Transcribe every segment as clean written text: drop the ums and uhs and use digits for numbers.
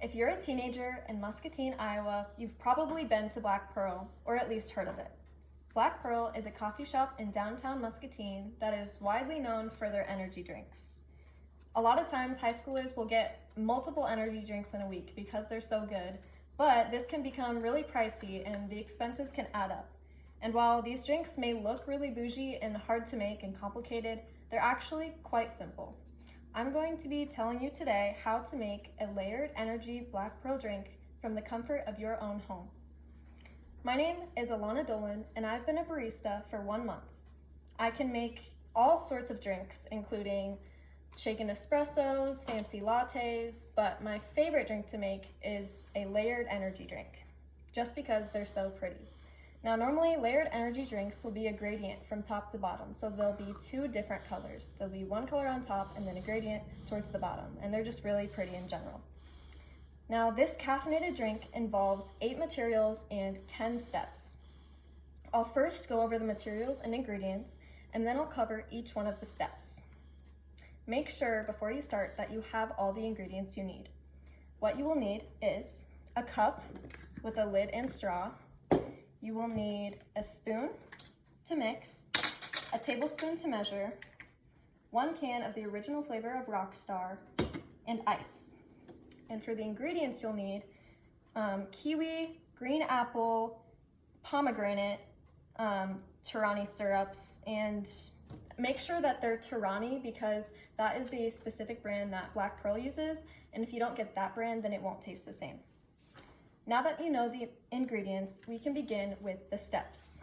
If you're a teenager in Muscatine, Iowa, you've probably been to Black Pearl, or at least heard of it. Black Pearl is a coffee shop in downtown Muscatine that is widely known for their energy drinks. A lot of times, high schoolers will get multiple energy drinks in a week because they're so good, but this can become really pricey and the expenses can add up. And while these drinks may look really bougie and hard to make and complicated, they're actually quite simple. I'm going to be telling you today how to make a layered energy Black Pearl drink from the comfort of your own home. My name is Alana Dolan and I've been a barista for 1 month. I can make all sorts of drinks, including shaken espressos, fancy lattes, but my favorite drink to make is a layered energy drink, just because they're so pretty. Now, normally layered energy drinks will be a gradient from top to bottom, so there'll be 2 different colors. There'll be one color on top and then a gradient towards the bottom, and they're just really pretty in general. Now, this caffeinated drink involves 8 materials and 10 steps. I'll first go over the materials and ingredients, and then I'll cover each one of the steps. Make sure before you start that you have all the ingredients you need. What you will need is a cup with a lid and straw. You will need a spoon to mix, a tablespoon to measure, 1 can of the original flavor of Rockstar, and ice. And for the ingredients you'll need, kiwi, green apple, pomegranate, Torani syrups, and make sure that they're Torani because that is the specific brand that Black Pearl uses, and if you don't get that brand, then it won't taste the same. Now that you know the ingredients, we can begin with the steps.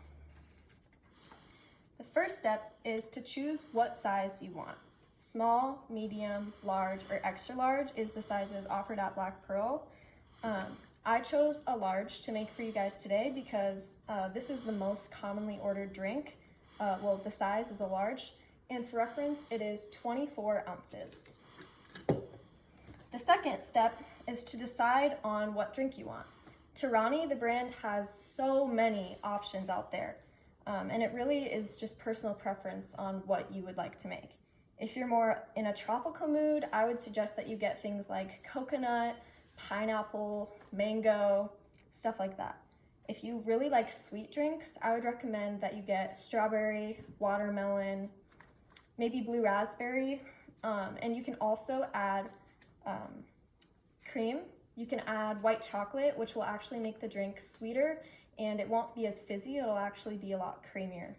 The first step is to choose what size you want. Small, medium, large, or extra large is the sizes offered at Black Pearl. I chose a large to make for you guys today because this is the most commonly ordered drink. Well, the size is a large, and for reference, it is 24 ounces. The second step is to decide on what drink you want. Torani, the brand, has so many options out there, and it really is just personal preference on what you would like to make. If you're more in a tropical mood, I would suggest that you get things like coconut, pineapple, mango, stuff like that. If you really like sweet drinks, I would recommend that you get strawberry, watermelon, maybe blue raspberry, and you can also add cream. You can add white chocolate, which will actually make the drink sweeter, and it won't be as fizzy, it'll actually be a lot creamier.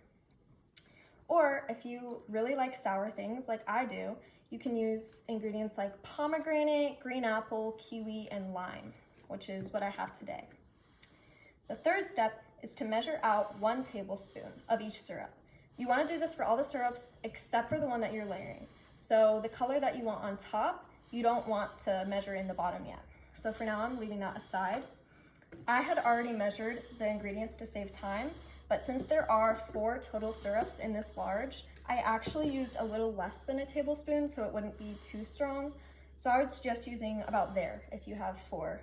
Or if you really like sour things like I do, you can use ingredients like pomegranate, green apple, kiwi, and lime, which is what I have today. The third step is to measure out 1 tablespoon of each syrup. You want to do this for all the syrups except for the one that you're layering. So the color that you want on top, you don't want to measure in the bottom yet. So for now, I'm leaving that aside. I had already measured the ingredients to save time, but since there are 4 total syrups in this large, I actually used a little less than a tablespoon so it wouldn't be too strong. So I would suggest using about there if you have 4.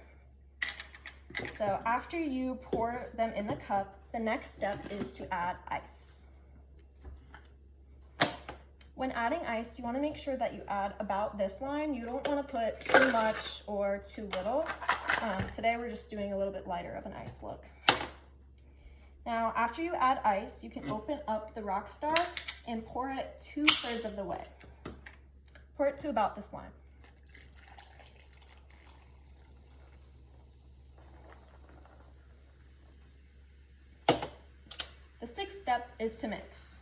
So after you pour them in the cup, the next step is to add ice. When adding ice, you want to make sure that you add about this line. You don't want to put too much or too little. Today we're just doing a little bit lighter of an ice look. Now, after you add ice, you can open up the Rockstar and pour it 2/3 of the way. Pour it to about this line. The 6th step is to mix.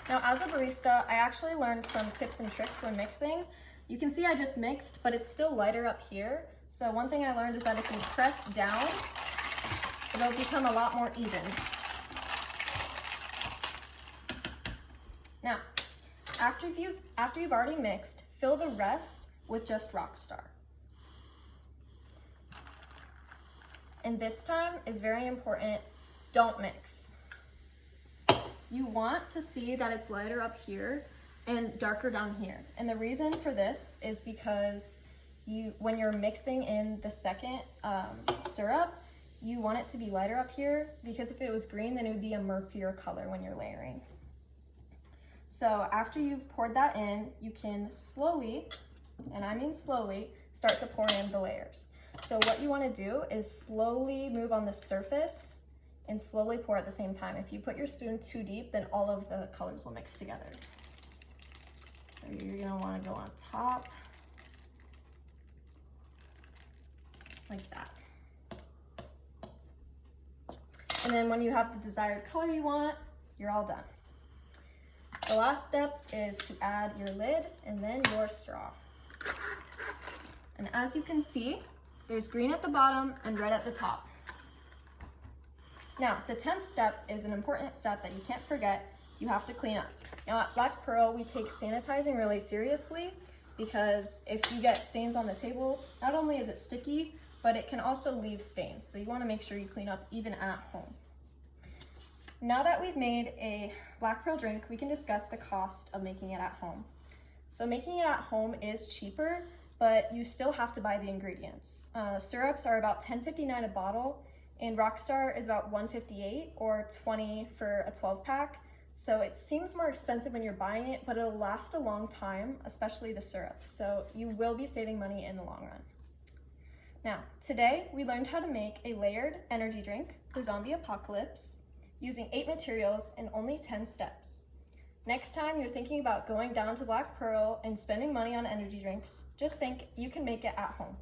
Now, as a barista, I actually learned some tips and tricks when mixing. You can see I just mixed, but it's still lighter up here. So one thing I learned is that if you press down, it'll become a lot more even. Now, after you've already mixed, fill the rest with just Rockstar. And this time is very important, don't mix. You want to see that it's lighter up here and darker down here. And the reason for this is because when you're mixing in the second syrup, you want it to be lighter up here because if it was green, then it would be a murkier color when you're layering. So after you've poured that in, you can slowly, and I mean slowly, start to pour in the layers. So what you want to do is slowly move on the surface and slowly pour at the same time. If you put your spoon too deep, then all of the colors will mix together. So you're going to want to go on top, like that. And then when you have the desired color you want, you're all done. The last step is to add your lid and then your straw. And as you can see, there's green at the bottom and red at the top. Now, the 10th step is an important step that you can't forget. You have to clean up. Now at Black Pearl, we take sanitizing really seriously because if you get stains on the table, not only is it sticky, but it can also leave stains. So you want to make sure you clean up even at home. Now that we've made a Black Pearl drink, we can discuss the cost of making it at home. So making it at home is cheaper, but you still have to buy the ingredients. Syrups are about $10.59 a bottle, and Rockstar is about $1.58 or $20 for a 12-pack. So it seems more expensive when you're buying it, but it'll last a long time, especially the syrups. So you will be saving money in the long run. Now, today we learned how to make a layered energy drink, the Zombie Apocalypse, using 8 materials in only 10 steps. Next time you're thinking about going down to Black Pearl and spending money on energy drinks, just think you can make it at home.